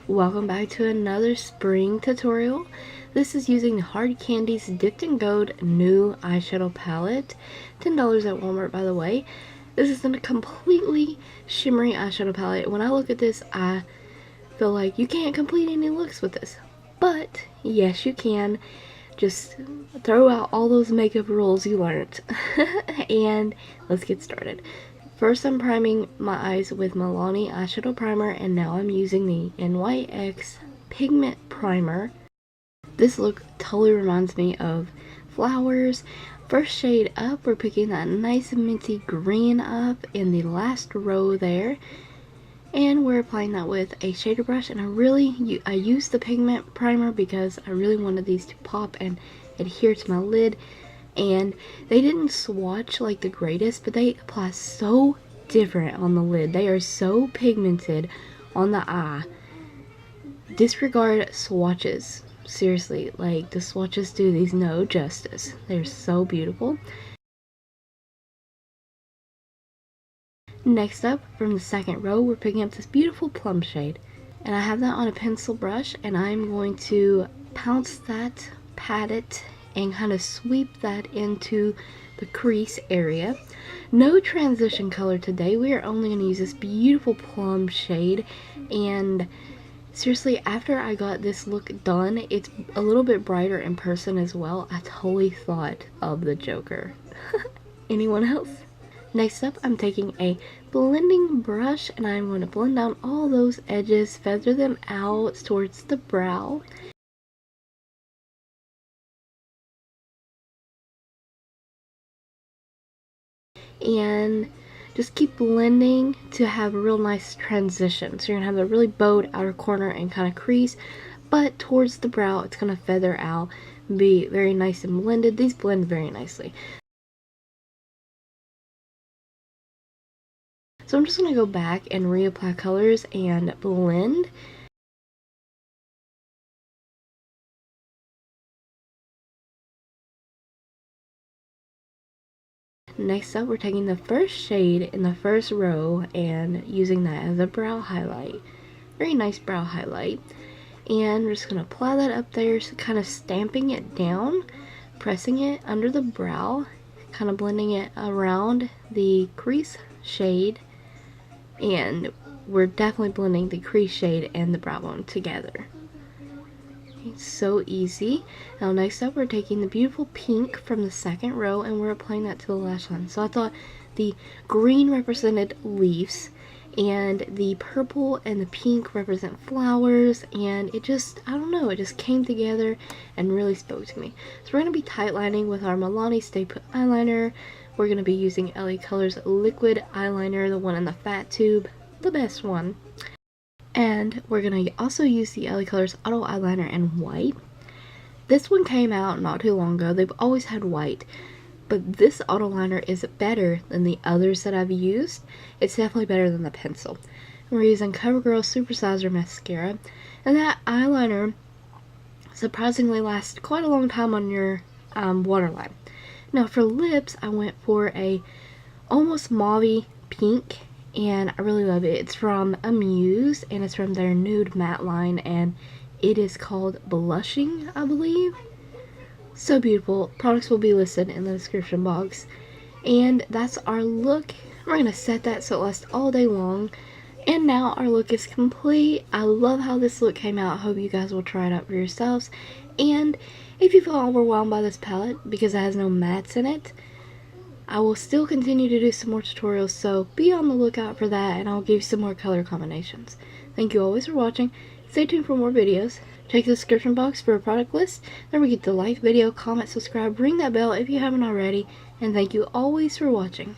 Welcome back to another spring tutorial. This is using HardCandy's DippedinGold new eyeshadow palette. $10 at Walmart, by the way. This is a completely shimmery eyeshadow palette. When I look at this, I feel like you can't complete any looks with this. But, yes you can. Just throw out all those makeup rules you learned. And let's get started. First, I'm priming my eyes with Milani Eyeshadow Primer, and now I'm using the NYX Pigment Primer. This look totally reminds me of flowers. First shade up, we're picking that nice minty green up in the last row there. And we're applying that with a shader brush, and I used the pigment primer because I really wanted these to pop and adhere to my lid. And they didn't swatch like the greatest, but they apply so different on the lid. They are so pigmented on the eye. Disregard swatches. Seriously, like, the swatches do these no justice. They're so beautiful. Next up, from the second row, we're picking up this beautiful plum shade. And I have that on a pencil brush, and I'm going to pounce that, pat it, and kind of sweep that into the crease area. No transition color today. We are only going to use this beautiful plum shade. And seriously, after I got this look done, it's a little bit brighter in person as well. I totally thought of the Joker. Anyone else? Next up, I'm taking a blending brush, and I'm going to blend down all those edges, feather them out towards the brow. And just keep blending to have a real nice transition. So you're gonna have a really bowed outer corner and kind of crease, but towards the brow it's gonna feather out, be very nice and blended. These blend very nicely. So I'm just gonna go back and reapply colors and blend. Next up, we're taking the first shade in the first row and using that as a brow highlight. Very nice brow highlight. And we're just going to apply that up there, so kind of stamping it down, pressing it under the brow, kind of blending it around the crease shade. And we're definitely blending the crease shade and the brow bone together. It's so easy. Now next up, we're taking the beautiful pink from the second row and we're applying that to the lash line. So I thought the green represented leaves and the purple and the pink represent flowers, and it just, I don't know, it just came together and really spoke to me. So we're going to be tight lining with our Milani Stay Put eyeliner. We're going to be using LaColors liquid eyeliner, the one in the fat tube, the best one. And we're going to also use the LaColors Auto Eyeliner in white. This one came out not too long ago. They've always had white. But this auto liner is better than the others that I've used. It's definitely better than the pencil. And we're using Covergirl Supersizer Mascara. And that eyeliner surprisingly lasts quite a long time on your waterline. Now for lips, I went for a almost mauve pink. And I really love it. It's from Amuse, and it's from their Nude matte line, and it is called Blushing, I believe. So beautiful. Products will be listed in the description box. And that's our look. We're going to set that so it lasts all day long. And now our look is complete. I love how this look came out. I hope you guys will try it out for yourselves. And if you feel overwhelmed by this palette because it has no mattes in it, I will still continue to do some more tutorials, so be on the lookout for that, and I'll give you some more color combinations. Thank you always for watching. Stay tuned for more videos. Check the description box for a product list. Don't forget to like the video, comment, subscribe, ring that bell if you haven't already, and thank you always for watching.